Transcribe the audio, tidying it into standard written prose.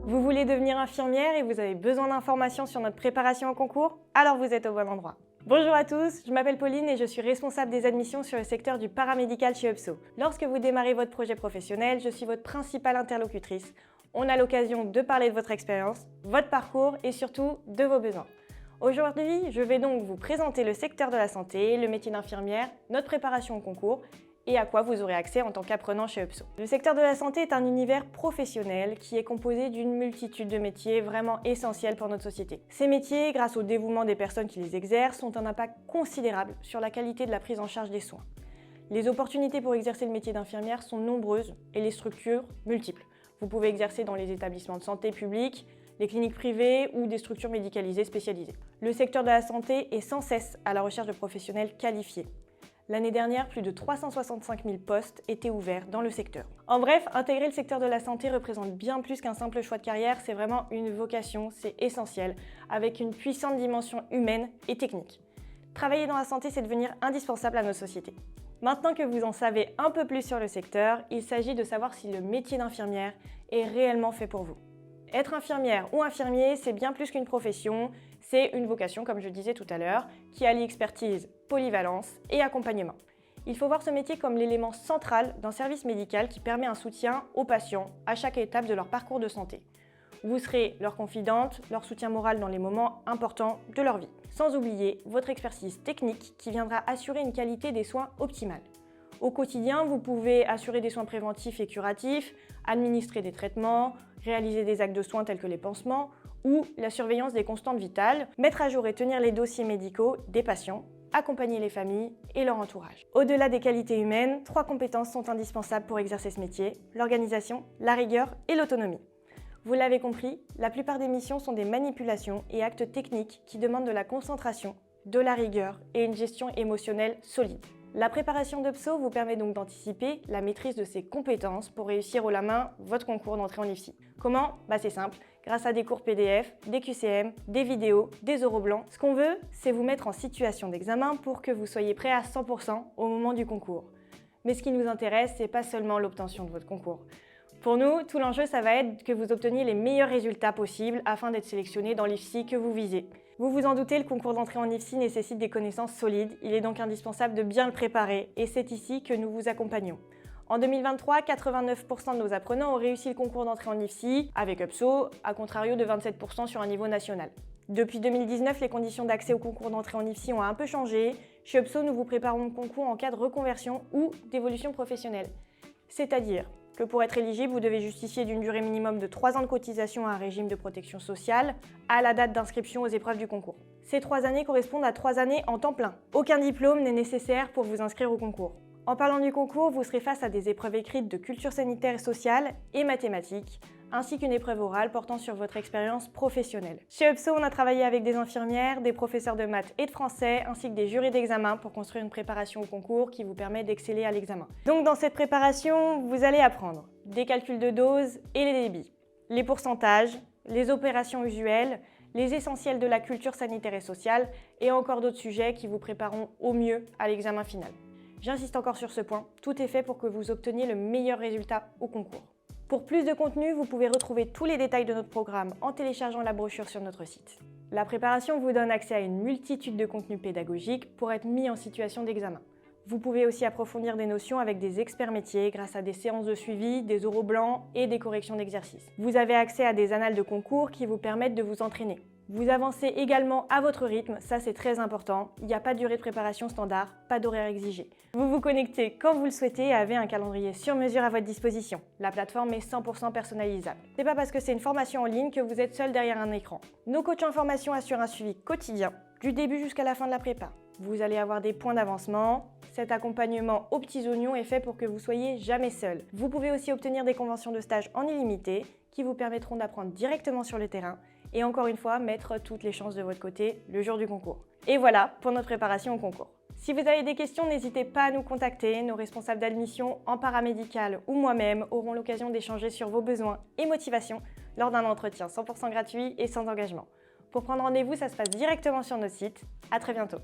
Vous voulez devenir infirmière et vous avez besoin d'informations sur notre préparation au concours? Alors vous êtes au bon endroit. Bonjour à tous, je m'appelle Pauline et je suis responsable des admissions sur le secteur du paramédical chez UPSO. Lorsque vous démarrez votre projet professionnel, je suis votre principale interlocutrice. On a l'occasion de parler de votre expérience, votre parcours et surtout de vos besoins. Aujourd'hui, je vais donc vous présenter le secteur de la santé, le métier d'infirmière, notre préparation au concours et à quoi vous aurez accès en tant qu'apprenant chez UPSO. Le secteur de la santé est un univers professionnel qui est composé d'une multitude de métiers vraiment essentiels pour notre société. Ces métiers, grâce au dévouement des personnes qui les exercent, ont un impact considérable sur la qualité de la prise en charge des soins. Les opportunités pour exercer le métier d'infirmière sont nombreuses et les structures multiples. Vous pouvez exercer dans les établissements de santé publics, les cliniques privées ou des structures médicalisées spécialisées. Le secteur de la santé est sans cesse à la recherche de professionnels qualifiés. L'année dernière, plus de 365 000 postes étaient ouverts dans le secteur. En bref, intégrer le secteur de la santé représente bien plus qu'un simple choix de carrière, c'est vraiment une vocation, c'est essentiel, avec une puissante dimension humaine et technique. Travailler dans la santé, c'est devenir indispensable à nos sociétés. Maintenant que vous en savez un peu plus sur le secteur, il s'agit de savoir si le métier d'infirmière est réellement fait pour vous. Être infirmière ou infirmier, c'est bien plus qu'une profession, c'est une vocation, comme je disais tout à l'heure, qui allie expertise, polyvalence et accompagnement. Il faut voir ce métier comme l'élément central d'un service médical qui permet un soutien aux patients à chaque étape de leur parcours de santé. Vous serez leur confidente, leur soutien moral dans les moments importants de leur vie. Sans oublier votre expertise technique qui viendra assurer une qualité des soins optimale. Au quotidien, vous pouvez assurer des soins préventifs et curatifs, administrer des traitements, réaliser des actes de soins tels que les pansements ou la surveillance des constantes vitales, mettre à jour et tenir les dossiers médicaux des patients, accompagner les familles et leur entourage. Au-delà des qualités humaines, 3 compétences sont indispensables pour exercer ce métier: l'organisation, la rigueur et l'autonomie. Vous l'avez compris, la plupart des missions sont des manipulations et actes techniques qui demandent de la concentration, de la rigueur et une gestion émotionnelle solide. La préparation d'UPSO vous permet donc d'anticiper la maîtrise de ces compétences pour réussir haut la main votre concours d'entrée en IFSI. Comment? C'est simple, grâce à des cours PDF, des QCM, des vidéos, des euros blancs. Ce qu'on veut, c'est vous mettre en situation d'examen pour que vous soyez prêt à 100% au moment du concours. Mais ce qui nous intéresse, c'est pas seulement l'obtention de votre concours. Pour nous, tout l'enjeu, ça va être que vous obteniez les meilleurs résultats possibles afin d'être sélectionné dans l'IFSI que vous visez. Vous vous en doutez, le concours d'entrée en IFSI nécessite des connaissances solides, il est donc indispensable de bien le préparer et c'est ici que nous vous accompagnons. En 2023, 89% de nos apprenants ont réussi le concours d'entrée en IFSI avec UPSO, à contrario de 27% sur un niveau national. Depuis 2019, les conditions d'accès au concours d'entrée en IFSI ont un peu changé. Chez UPSO, nous vous préparons le concours en cas de reconversion ou d'évolution professionnelle. C'est-à-dire que pour être éligible, vous devez justifier d'une durée minimum de 3 ans de cotisation à un régime de protection sociale à la date d'inscription aux épreuves du concours. Ces 3 années correspondent à 3 années en temps plein. Aucun diplôme n'est nécessaire pour vous inscrire au concours. En parlant du concours, vous serez face à des épreuves écrites de culture sanitaire et sociale et mathématiques, ainsi qu'une épreuve orale portant sur votre expérience professionnelle. Chez UPSO, on a travaillé avec des infirmières, des professeurs de maths et de français, ainsi que des jurys d'examen pour construire une préparation au concours qui vous permet d'exceller à l'examen. Donc dans cette préparation, vous allez apprendre des calculs de doses et les débits, les pourcentages, les opérations usuelles, les essentiels de la culture sanitaire et sociale et encore d'autres sujets qui vous prépareront au mieux à l'examen final. J'insiste encore sur ce point, tout est fait pour que vous obteniez le meilleur résultat au concours. Pour plus de contenu, vous pouvez retrouver tous les détails de notre programme en téléchargeant la brochure sur notre site. La préparation vous donne accès à une multitude de contenus pédagogiques pour être mis en situation d'examen. Vous pouvez aussi approfondir des notions avec des experts métiers grâce à des séances de suivi, des euros blancs et des corrections d'exercices. Vous avez accès à des annales de concours qui vous permettent de vous entraîner. Vous avancez également à votre rythme, ça c'est très important. Il n'y a pas de durée de préparation standard, pas d'horaire exigé. Vous vous connectez quand vous le souhaitez et avez un calendrier sur mesure à votre disposition. La plateforme est 100% personnalisable. C'est pas parce que c'est une formation en ligne que vous êtes seul derrière un écran. Nos coachs en formation assurent un suivi quotidien, du début jusqu'à la fin de la prépa. Vous allez avoir des points d'avancement. Cet accompagnement aux petits oignons est fait pour que vous soyez jamais seul. Vous pouvez aussi obtenir des conventions de stage en illimité qui vous permettront d'apprendre directement sur le terrain et encore une fois, mettre toutes les chances de votre côté le jour du concours. Et voilà pour notre préparation au concours. Si vous avez des questions, n'hésitez pas à nous contacter. Nos responsables d'admission en paramédical ou moi-même auront l'occasion d'échanger sur vos besoins et motivations lors d'un entretien 100% gratuit et sans engagement. Pour prendre rendez-vous, ça se passe directement sur notre site. À très bientôt.